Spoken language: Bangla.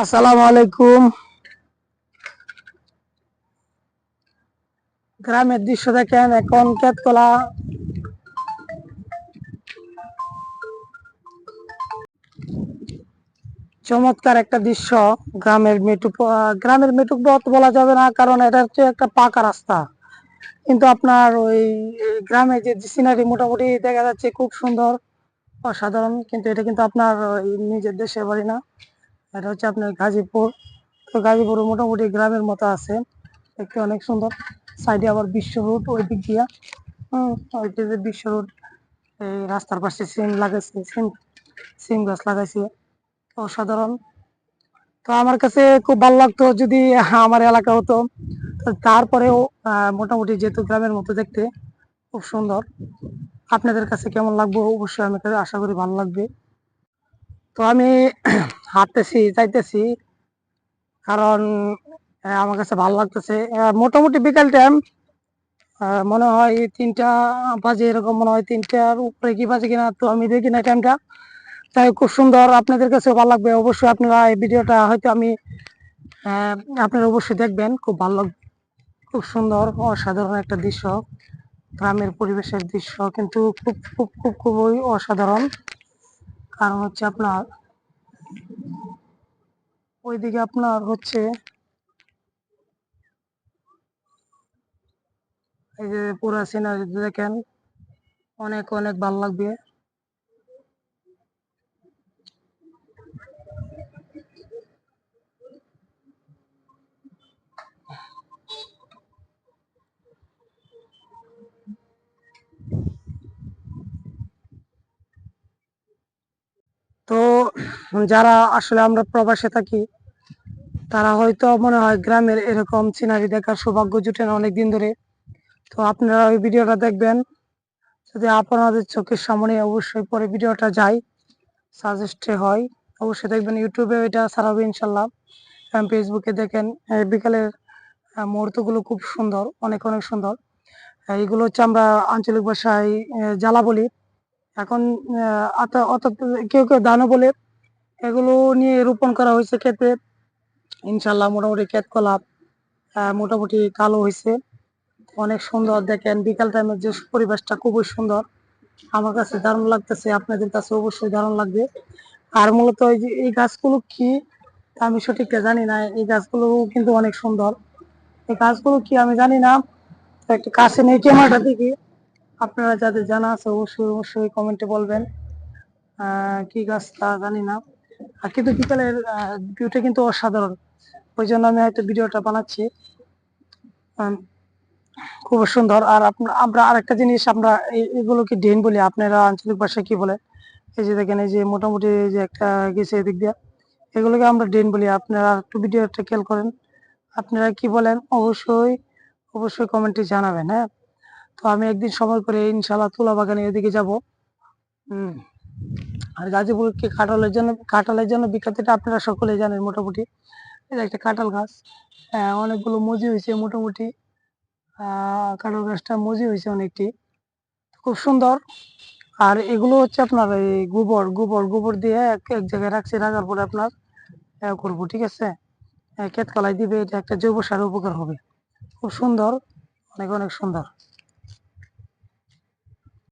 আসসালামু আলাইকুম। গ্রামের দৃশ্য দেখেন, এখন কেতকলা চমৎকার একটা দৃশ্য। গ্রামের মেটুক পথ বলা যাবে না, কারণ এটা হচ্ছে একটা পাকা রাস্তা। কিন্তু আপনার ওই গ্রামে যে সিনারি মোটামুটি দেখা যাচ্ছে, খুব সুন্দর, অসাধারণ। কিন্তু এটা কিন্তু আপনার ওই নিজের দেশের বাড়ি না, এটা হচ্ছে আপনার গাজীপুর। তো গাজীপুর মোটামুটি গ্রামের মতো আছে, দেখতে অনেক সুন্দর। সাইডে আবার বিশ্ব রোড ওই দিক দিয়া। ওই যে বিশ্ব রোড, এই রাস্তার পাশে সিম লাগাইছে, সিম সিম গাছ লাগাইছে, অসাধারণ। তো আমার কাছে খুব ভালো লাগতো যদি আমার এলাকা হতো। তো তারপরেও মোটামুটি যেহেতু গ্রামের মতো দেখতে, খুব সুন্দর। আপনাদের কাছে কেমন লাগবে অবশ্যই আমি আশা করি ভালো লাগবে। তো আমি হাঁটতেছি, যাইতেছি, কারণ আমার কাছে ভালো লাগতেছে। মোটামুটি বিকাল টাইম, মনে হয় 3টা বাজে, এরকম মনে হয় 3টার উপরে কি বাজে কিনা, তো আমি দেখি না টাইমটা। তাই খুব সুন্দর, আপনাদের কাছে ভালো লাগবে অবশ্যই। আপনারা এই ভিডিওটা হয়তো আমি আপনারা অবশ্যই দেখবেন, খুব ভালো লাগবে। খুব সুন্দর, অসাধারণ একটা দৃশ্য, গ্রামের পরিবেশের দৃশ্য, কিন্তু খুব খুব খুব খুবই অসাধারণ। কারণ হচ্ছে আপনার ওইদিকে আপনার হচ্ছে এই যে পুরা সিনারি দেখেন, অনেক অনেক ভালো লাগবে। তো যারা আসলে আমরা প্রবাসে থাকি, তারা হয়তো মনে হয় গ্রামের এরকম সিনারি দেখার সৌভাগ্য জুটে না অনেকদিন ধরে। তো আপনারা ওই ভিডিওটা দেখবেন, যদি আপনাদের চোখের সামনে অবশ্যই পরে ভিডিওটা যায়, সাজেস্টে হয়, অবশ্যই দেখবেন। ইউটিউবে এটা ছাড়াবে ইনশাল্লাহ। ফেসবুকে দেখেন, বিকালের মুহূর্তগুলো খুব সুন্দর, অনেক অনেক সুন্দর। এইগুলো হচ্ছে আমরা আঞ্চলিক ভাষায় জ্বালা বলি। এখন অর্থাৎ কেউ কেউ ধানও বলে। এগুলো নিয়ে রোপণ করা হয়েছে ক্ষেতে, ইনশাল্লাহ। মোটামুটি ক্ষেত কলাপ মোটামুটি কালো হয়েছে, অনেক সুন্দর। দেখেন বিকাল টাইমের যে পরিবেশটা খুবই সুন্দর, আমার কাছে দারুণ লাগতেছে, আপনাদের কাছে অবশ্যই দারুণ লাগবে। আর মূলত এই যে এই গাছগুলো কি, তা আমি সঠিকটা জানি না। এই গাছগুলো কিন্তু অনেক সুন্দর। এই গাছগুলো কি আমি জানি না, তো একটু কাছে নিয়ে ক্যামেরাটা দেখি। আপনারা যাদের জানা আছে অবশ্যই অবশ্যই কমেন্টে বলবেন কি গাছ তা জানি না। আর কিন্তু বিকালের ভিউটা কিন্তু অসাধারণ, ওই জন্য আমি হয়তো ভিডিওটা বানাচ্ছি। আহ, খুব সুন্দর। আর আমরা আরেকটা জিনিস, আমরা এগুলোকে ড্রেন বলি, আপনারা আঞ্চলিক ভাষায় কি বলে? এই যে দেখেন, এই যে মোটামুটি এই যে একটা গেছে এদিক দিয়ে, এগুলোকে আমরা ড্রেন বলি। আপনারা একটু ভিডিওটা খেয়াল করেন, আপনারা কি বলেন অবশ্যই অবশ্যই কমেন্টে জানাবেন। হ্যাঁ, তো আমি একদিন সময় করে ইনশাল্লাহ তুলা বাগানে এদিকে যাব। হম। আর গাজীপুরকে কাঁঠালের জন্য বিখ্যাত, এটা আপনারা সকলেই জানেন মোটামুটি। এটা একটা কাঁঠাল গাছ, অনেকগুলো মজি হয়েছে মোটামুটি। কাঁঠাল গাছটা মজি হয়েছে অনেকটি, খুব সুন্দর। আর এগুলো হচ্ছে আপনার এই গোবর গোবর গোবর দিয়ে এক এক জায়গায় রাখছি, রাখার পরে আপনার করবো, ঠিক আছে। ক্ষেত কলাই দিবে, এটা একটা জৈব সার উপকার হবে। খুব সুন্দর, অনেক অনেক সুন্দর।